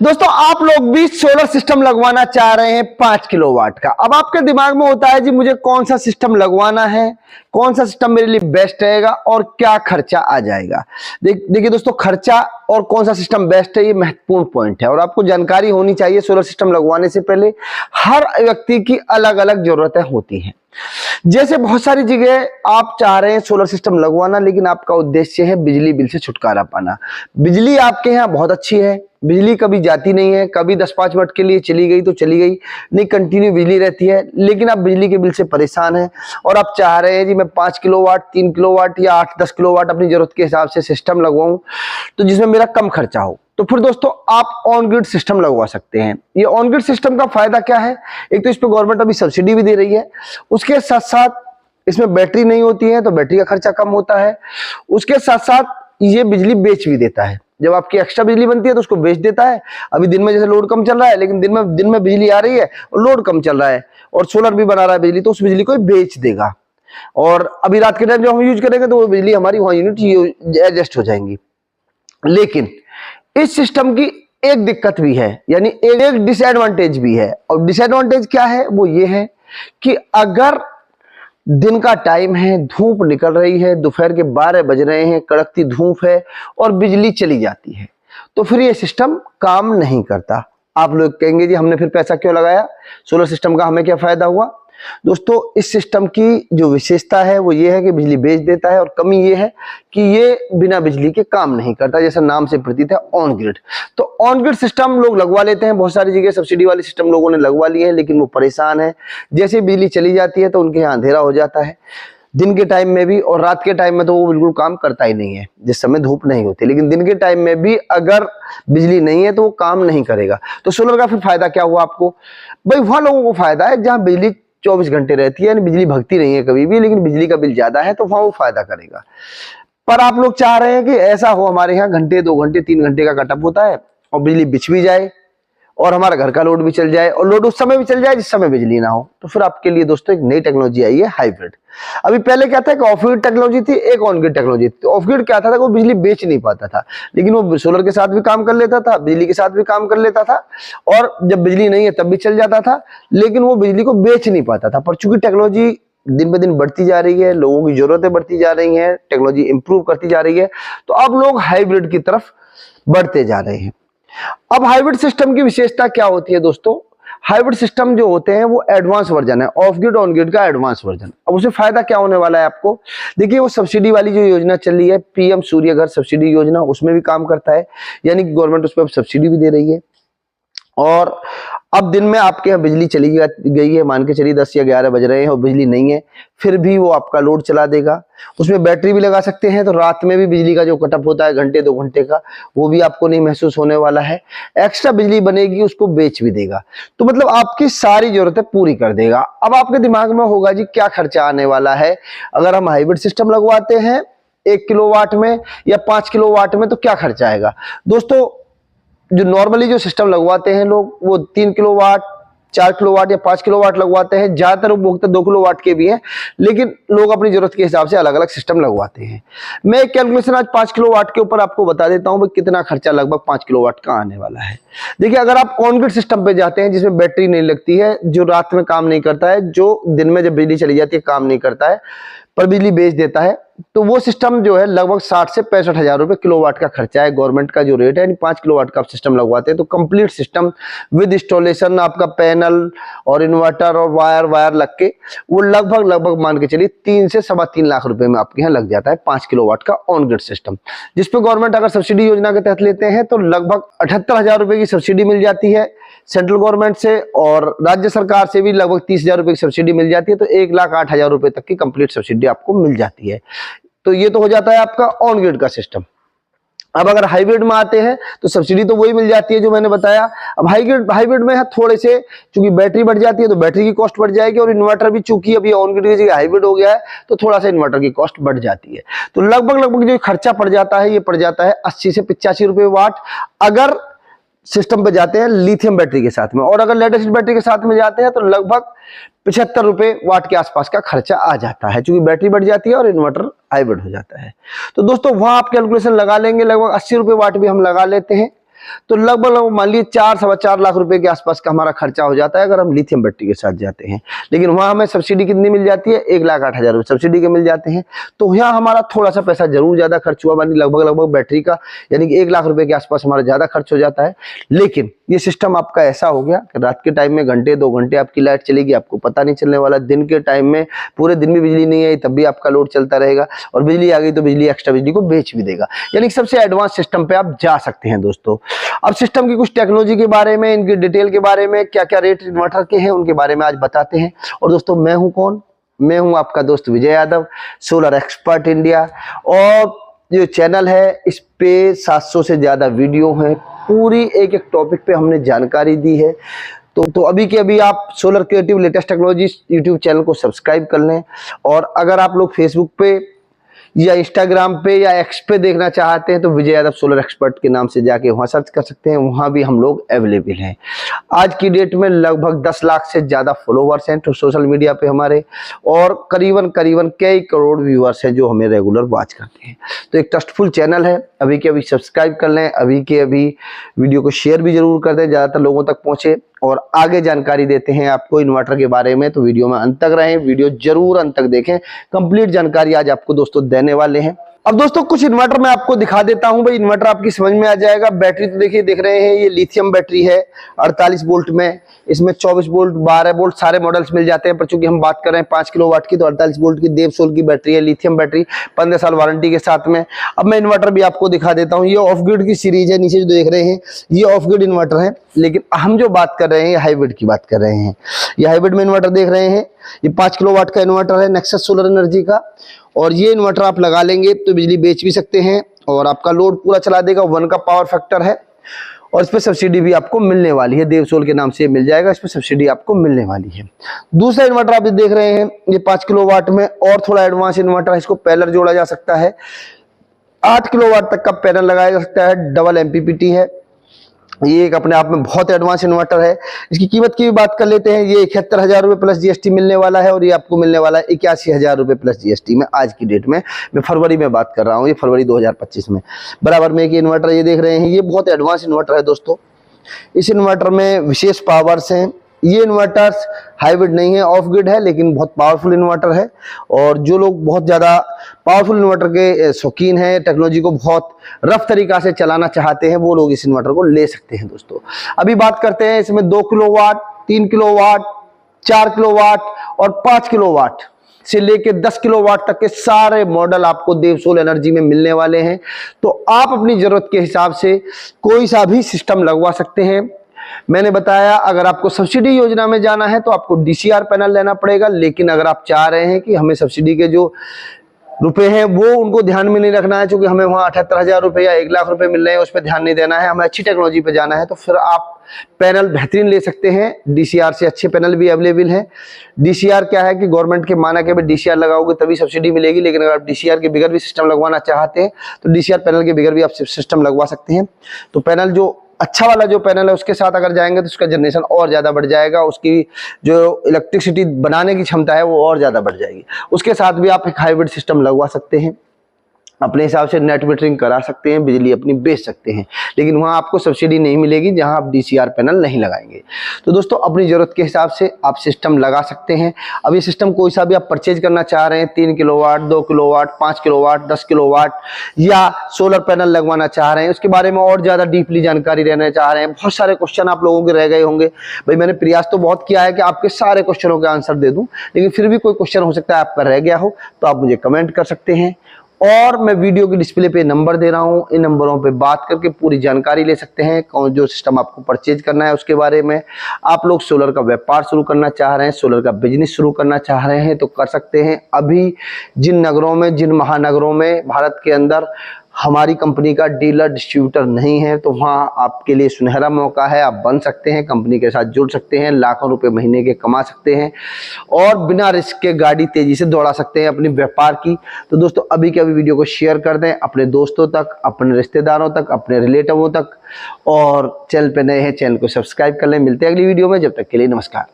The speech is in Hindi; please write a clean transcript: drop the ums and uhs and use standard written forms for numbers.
दोस्तों आप लोग भी सोलर सिस्टम लगवाना चाह रहे हैं 5 किलोवाट का। अब आपके दिमाग में होता है जी मुझे कौन सा सिस्टम लगवाना है, कौन सा सिस्टम मेरे लिए बेस्ट रहेगा और क्या खर्चा आ जाएगा। देखिए दोस्तों, खर्चा और कौन सा सिस्टम बेस्ट है ये महत्वपूर्ण पॉइंट है और आपको जानकारी होनी चाहिए। सोलर सिस्टम लगवाने से पहले हर व्यक्ति की अलग अलग जरूरतें होती हैं। जैसे बहुत सारी जगह आप चाह रहे हैं सोलर सिस्टम लगवाना, लेकिन आपका उद्देश्य है बिजली बिल से छुटकारा पाना। बिजली आपके यहाँ बहुत अच्छी है, बिजली कभी जाती नहीं है, कभी 10-5 मिनट के लिए चली गई तो चली गई, नहीं कंटिन्यू बिजली रहती है। लेकिन आप बिजली के बिल से परेशान हैं और आप चाह रहे हैं जी मैं 5 किलोवाट, 3 किलोवाट या 8-10 किलोवाट अपनी जरूरत के हिसाब से सिस्टम लगवाऊं तो जिसमें मेरा कम खर्चा हो। तो फिर दोस्तों आप ऑन ग्रिड सिस्टम लगवा सकते हैं। ये ऑन ग्रिड सिस्टम का फायदा क्या है? एक तो इस पर गवर्नमेंट अभी सब्सिडी भी दे रही है, उसके साथ साथ इसमें बैटरी नहीं होती है तो बैटरी का खर्चा कम होता है। उसके साथ साथ ये बिजली बेच भी देता है, जब आपकी एक्स्ट्रा बिजली बनती है तो उसको बेच देता है। अभी दिन में जैसे लोड कम चल रहा है, लेकिन दिन में बिजली आ रही है और लोड कम चल रहा है और सोलर भी बना रहा है बिजली, तो उस बिजली को बेच देगा और अभी रात के टाइम जब हम यूज करेंगे तो वो बिजली हमारी वहां यूनिट एडजस्ट हो जाएंगी। लेकिन इस सिस्टम की एक दिक्कत भी है, यानी एक डिसएडवांटेज भी है। और डिसएडवांटेज क्या है? वो ये है कि अगर दिन का टाइम है, धूप निकल रही है, दोपहर के 12 बज रहे हैं, कड़कती धूप है और बिजली चली जाती है, तो फिर ये सिस्टम काम नहीं करता। आप लोग कहेंगे जी हमने फिर पैसा क्यों लगाया, सोलर सिस्टम का हमें क्या फायदा हुआ? दोस्तों इस सिस्टम की जो विशेषता है वो ये है कि बिजली बेच देता है और कमी ये है कि ये बिना बिजली के काम नहीं करता, जैसा नाम से प्रतीत है ऑन ग्रिड। तो ऑन ग्रिड सिस्टम लोग लगवा लेते हैं, बहुत सारी जगह सब्सिडी वाले सिस्टम लोगों ने लगवा लिए हैं, लेकिन वो परेशान है। जैसे बिजली चली जाती है तो उनके यहाँ अंधेरा हो जाता है, दिन के टाइम में भी और रात के टाइम में तो वो बिल्कुल काम करता ही नहीं है, जिस समय धूप नहीं होती। लेकिन दिन के टाइम में भी अगर बिजली नहीं है तो वो काम नहीं करेगा। तो सोलर का फिर फायदा क्या हुआ आपको? भाई वहां लोगों को फायदा है जहां बिजली 24 घंटे रहती है, यानी बिजली भगती नहीं है कभी भी, लेकिन बिजली का बिल ज्यादा है तो वहां वो फायदा करेगा। पर आप लोग चाह रहे हैं कि ऐसा हो हमारे यहाँ घंटे 2 घंटे 3 घंटे का कटअप होता है और बिजली बिछ भी जाए और हमारा घर का लोड भी चल जाए और लोड उस समय भी चल जाए जिस समय बिजली ना हो। तो फिर आपके लिए दोस्तों एक नई टेक्नोलॉजी आई है, हाइब्रिड। अभी पहले क्या था कि ऑफ ग्रिड टेक्नोलॉजी थी, एक ऑन ग्रिड टेक्नोलॉजी थी। ऑफ ग्रिड क्या था कि वो बिजली बेच नहीं पाता था, लेकिन वो सोलर के साथ भी काम कर लेता था, बिजली के साथ भी काम कर लेता था और जब बिजली नहीं है तब भी चल जाता था, लेकिन वो बिजली को बेच नहीं पाता था। पर चूंकि टेक्नोलॉजी दिन ब दिन बढ़ती जा रही है, लोगों की जरूरतें बढ़ती जा रही हैं, टेक्नोलॉजी इंप्रूव करती जा रही है, तो अब लोग हाइब्रिड की तरफ बढ़ते जा रहे हैं। अब हाइब्रिड सिस्टम की विशेषता क्या होती है दोस्तों? हाइब्रिड सिस्टम जो होते हैं वो एडवांस वर्जन है, ऑफ ग्रिड ऑन ग्रिड का एडवांस वर्जन। अब उससे फायदा क्या होने वाला है आपको? देखिए वो सब्सिडी वाली जो योजना चल रही है, पीएम सूर्य घर सब्सिडी योजना, उसमें भी काम करता है, यानी कि गवर्नमेंट उस पर सब्सिडी भी दे रही है। और अब दिन में आपके यहाँ बिजली चली गई है, मान के चलिए 10 या 11 बज रहे हैं और बिजली नहीं है, फिर भी वो आपका लोड चला देगा। उसमें बैटरी भी लगा सकते हैं, तो रात में भी बिजली का जो कटअप होता है घंटे 2 घंटे का, वो भी आपको नहीं महसूस होने वाला है। एक्स्ट्रा बिजली बनेगी उसको बेच भी देगा, तो मतलब आपकी सारी जरूरतें पूरी कर देगा। अब आपके दिमाग में होगा जी क्या खर्चा आने वाला है अगर हम हाइब्रिड सिस्टम लगवाते हैं 1 किलोवाट में या 5 किलोवाट में, तो क्या खर्चा आएगा? दोस्तों जो नॉर्मली जो सिस्टम लगवाते हैं लोग वो 3 किलोवाट, 4 किलोवाट या 5 किलोवाट लगवाते हैं। ज्यादातर उपभोक्ता 2 किलोवाट के भी हैं, लेकिन लोग अपनी जरूरत के हिसाब से अलग अलग सिस्टम लगवाते हैं। मैं एक कैलकुलेशन आज 5 किलोवाट के ऊपर आपको बता देता हूं कितना खर्चा लगभग 5 किलोवाट का आने वाला है। देखिए अगर आप ऑन ग्रिड सिस्टम पे जाते हैं जिसमें बैटरी नहीं लगती है, जो रात में काम नहीं करता है, जो दिन में जब बिजली चली जाती है काम नहीं करता है पर बिजली बेच देता है, तो वो सिस्टम जो है लगभग 60 से 65 हजार रुपए किलोवाट का खर्चा है। गवर्नमेंट का जो रेट है, यानी 5 किलोवाट का आप सिस्टम लगवाते हैं तो कंप्लीट सिस्टम विद इंस्टॉलेशन, आपका पैनल और इन्वर्टर और वायर लग के वो लगभग मान के चलिए 3 से 3.25 लाख रुपए में आपके यहाँ लग जाता है 5 किलोवाट का ऑन ग्रिड सिस्टम। जिसपे गवर्नमेंट अगर सब्सिडी योजना के तहत लेते हैं तो लगभग 78 हजार रुपए की सब्सिडी मिल जाती है सेंट्रल गवर्नमेंट से, और राज्य सरकार से भी लगभग 30 हजार रुपए की सब्सिडी मिल जाती है, तो 1,08,000 रुपए तक की कंप्लीट सब्सिडी आपको मिल जाती है। तो ये तो हो जाता है आपका ऑन ग्रिड का सिस्टम। अब अगर हाइब्रिड में आते हैं तो सब्सिडी तो वही मिल जाती है जो मैंने बताया। अब हाइब्रिड में है थोड़े से, चूंकि बैटरी बढ़ जाती है तो बैटरी की कॉस्ट बढ़ जाएगी, और इन्वर्टर भी चूंकि अभी ऑन ग्रिड की जगह हाइब्रिड हो गया है तो थोड़ा सा इन्वर्टर की कॉस्ट बढ़ जाती है। तो लगभग जो खर्चा पड़ जाता है ये पड़ जाता है 80 से 85 रुपए वाट अगर सिस्टम पे जाते हैं लिथियम बैटरी के साथ में, और अगर लेड एसिड बैटरी के साथ में जाते हैं तो लगभग 75 रुपए वाट के आसपास का खर्चा आ जाता है, क्योंकि बैटरी बढ़ जाती है और इन्वर्टर हाइब्रिड हो जाता है। तो दोस्तों वहां आप कैलकुलेशन लगा लेंगे, लगभग 80 रुपए वाट भी हम लगा लेते हैं तो लगभग मान लीजिए 4-4.25 लाख रुपए के आसपास का हमारा खर्चा हो जाता है अगर हम लिथियम बैटरी के साथ जाते हैं। लेकिन वहां हमें सब्सिडी कितनी मिल जाती है, 1,08,000 रुपए सब्सिडी के मिल जाते हैं। तो यहाँ हमारा थोड़ा सा पैसा जरूर ज्यादा खर्च हुआ, मानी लगभग बैटरी का यानी कि 1 लाख रुपए के आसपास हमारा ज्यादा खर्च हो जाता है। लेकिन ये सिस्टम आपका ऐसा हो गया कि रात के टाइम में घंटे 2 घंटे आपकी लाइट चलेगी, आपको पता नहीं चलने वाला। दिन के टाइम में पूरे दिन में बिजली नहीं आई तब भी आपका लोड चलता रहेगा, और बिजली आ गई तो बिजली एक्स्ट्रा बिजली को बेच भी देगा। यानी सबसे एडवांस सिस्टम पे आप जा सकते हैं दोस्तों। अब सिस्टम की कुछ टेक्नोलॉजी के बारे में, इनकी डिटेल के बारे में, क्या क्या रेट इन्वर्टर के हैं उनके बारे में आज बताते हैं। और दोस्तों मैं हूं कौन, मैं हूं आपका दोस्त Vijay Yadav, solar expert India. और जो चैनल है इस पे 700 से ज्यादा वीडियो हैं, पूरी एक एक टॉपिक पे हमने जानकारी दी है। तो अभी के अभी आप solar creative latest technology YouTube channel को सब्सक्राइब कर लें। और अगर आप लोग फेसबुक पे या इंस्टाग्राम पे या एक्स पे देखना चाहते हैं तो विजय यादव सोलर एक्सपर्ट के नाम से जाके वहां सर्च कर सकते हैं, वहां भी हम लोग अवेलेबल हैं। आज की डेट में लगभग 10 लाख से ज्यादा फॉलोवर्स हैं तो सोशल मीडिया पे हमारे, और करीबन कई करोड़ व्यूअर्स हैं जो हमें रेगुलर वॉच करते हैं। तो एक ट्रस्टफुल चैनल है, अभी के अभी सब्सक्राइब कर लें, अभी के अभी वीडियो को शेयर भी जरूर कर दें, ज्यादातर लोगों तक पहुंचे। और आगे जानकारी देते हैं आपको इन्वर्टर के बारे में, तो वीडियो में अंत तक रहें, वीडियो जरूर अंत तक देखें। कंप्लीट जानकारी आज आपको दोस्तों देने वाले हैं। अब दोस्तों कुछ इन्वर्टर मैं आपको दिखा देता हूं, भाई इन्वर्टर आपकी समझ में आ जाएगा। बैटरी तो देखिए देख रहे हैं, ये लिथियम बैटरी है 48 वोल्ट में, इसमें 24 वोल्ट 12 वोल्ट सारे मॉडल्स मिल जाते हैं। पर चूंकि हम बात कर रहे हैं 5 किलोवाट की, तो 48 वोल्ट की देवसोल की बैटरी है, लिथियम बैटरी, 15 साल वारंटी के साथ में। अब मैं इन्वर्टर भी आपको दिखा देता हूँ। ये ऑफ ग्रिड की सीरीज है, नीचे जो देख रहे हैं ये ऑफ ग्रिड इन्वर्टर है। लेकिन हम जो बात कर रहे हैं हाइब्रिड की बात कर रहे हैं। ये हाइब्रिड में इन्वर्टर देख रहे हैं, ये 5 किलोवाट का इन्वर्टर है नेक्सस सोलर एनर्जी का। और ये इन्वर्टर आप लगा लेंगे तो बिजली बेच भी सकते हैं और आपका लोड पूरा चला देगा। 1 का पावर फैक्टर है और इस पर सब्सिडी भी आपको मिलने वाली है, देवसोल के नाम से मिल जाएगा, इस पर सब्सिडी आपको मिलने वाली है। दूसरा इन्वर्टर आप देख रहे हैं, ये 5 किलोवाट में और थोड़ा एडवांस इन्वर्टर है, इसको पैनल जोड़ा जा सकता है, 8 किलोवाट तक का पैनल लगाया जा सकता है, डबल MPPT है। ये एक अपने आप में बहुत एडवांस इन्वर्टर है। इसकी कीमत की भी बात कर लेते हैं, ये 71,000 रुपये प्लस GST मिलने वाला है, और ये आपको मिलने वाला है 81,000 रुपये प्लस GST में आज की डेट में। मैं फरवरी में बात कर रहा हूँ, ये फरवरी 2025 में बराबर में एक इन्वर्टर ये देख रहे हैं। ये बहुत एडवांस इन्वर्टर है दोस्तों। इस इन्वर्टर में विशेष पावर्स हैं। ये इन्वर्टर्स हाइब्रिड नहीं है, ऑफ ग्रिड है, लेकिन बहुत पावरफुल इन्वर्टर है। और जो लोग बहुत ज़्यादा पावरफुल इन्वर्टर के शौकीन हैं, टेक्नोलॉजी को बहुत रफ तरीका से चलाना चाहते हैं, वो लोग इस इन्वर्टर को ले सकते हैं दोस्तों। अभी बात करते हैं इसमें 2 किलोवाट, 3 किलोवाट, 4 किलोवाट और 5 किलोवाट से लेके 10 किलोवाट तक के सारे मॉडल आपको देवसोल एनर्जी में मिलने वाले हैं। तो आप अपनी जरूरत के हिसाब से कोई सा भी सिस्टम लगवा सकते हैं। मैंने बताया अगर आपको सब्सिडी योजना में जाना है तो आपको DCR पैनल लेना पड़ेगा। लेकिन अगर आप चाह रहे हैं कि हमें सब्सिडी के जो रुपए हैं वो उनको ध्यान में नहीं रखना है, क्योंकि हमें वहाँ 78,000 रुपये या 1 लाख रुपए मिल रहे हैं, उस पर ध्यान नहीं देना है, हमें अच्छी टेक्नोलॉजी पे जाना है, तो फिर आप पैनल बेहतरीन ले सकते हैं। DCR से अच्छे पैनल भी अवेलेबल हैं। DCR क्या है कि गवर्नमेंट के माना के DCR लगाओगे तभी सब्सिडी मिलेगी। लेकिन अगर आप DCR के बगैर भी सिस्टम लगवाना चाहते हैं तो DCR पैनल के बगैर भी आप सिस्टम लगवा सकते हैं। तो पैनल जो अच्छा वाला जो पैनल है उसके साथ अगर जाएंगे तो उसका जनरेशन और ज़्यादा बढ़ जाएगा, उसकी जो इलेक्ट्रिसिटी बनाने की क्षमता है वो और ज़्यादा बढ़ जाएगी। उसके साथ भी आप एक हाइब्रिड सिस्टम लगवा सकते हैं, अपने हिसाब से नेट मीटरिंग करा सकते हैं, बिजली अपनी बेच सकते हैं। लेकिन वहाँ आपको सब्सिडी नहीं मिलेगी जहाँ आप DCR पैनल नहीं लगाएंगे। तो दोस्तों अपनी ज़रूरत के हिसाब से आप सिस्टम लगा सकते हैं। अब ये सिस्टम कोई सा भी आप परचेज करना चाह रहे हैं, 3 किलोवाट, 2 किलोवाट, 5 किलोवाट, 10 किलोवाट या सोलर पैनल लगवाना चाह रहे हैं, उसके बारे में और ज़्यादा डीपली जानकारी लेना चाह रहे हैं। बहुत सारे क्वेश्चन आप लोगों के रह गए होंगे, भाई मैंने प्रयास तो बहुत किया है कि आपके सारे क्वेश्चनों के आंसर दे दूँ, लेकिन फिर भी कोई क्वेश्चन हो सकता है आपका रह गया हो, तो आप मुझे कमेंट कर सकते हैं। और मैं वीडियो की डिस्प्ले पे नंबर दे रहा हूँ, इन नंबरों पे बात करके पूरी जानकारी ले सकते हैं कौन जो सिस्टम आपको परचेज करना है उसके बारे में। आप लोग सोलर का व्यापार शुरू करना चाह रहे हैं, सोलर का बिजनेस शुरू करना चाह रहे हैं तो कर सकते हैं। अभी जिन नगरों में, जिन महानगरों में भारत के अंदर हमारी कंपनी का डीलर डिस्ट्रीब्यूटर नहीं है, तो वहाँ आपके लिए सुनहरा मौका है, आप बन सकते हैं, कंपनी के साथ जुड़ सकते हैं, लाखों रुपए महीने के कमा सकते हैं और बिना रिस्क के गाड़ी तेजी से दौड़ा सकते हैं अपनी व्यापार की। तो दोस्तों अभी के अभी वीडियो को शेयर कर दें अपने दोस्तों तक, अपने रिश्तेदारों तक, अपने रिलेटिवों तक, और चैनल पे नए हैं चैनल को सब्सक्राइब कर लें। मिलते हैं अगली वीडियो में, जब तक के लिए नमस्कार।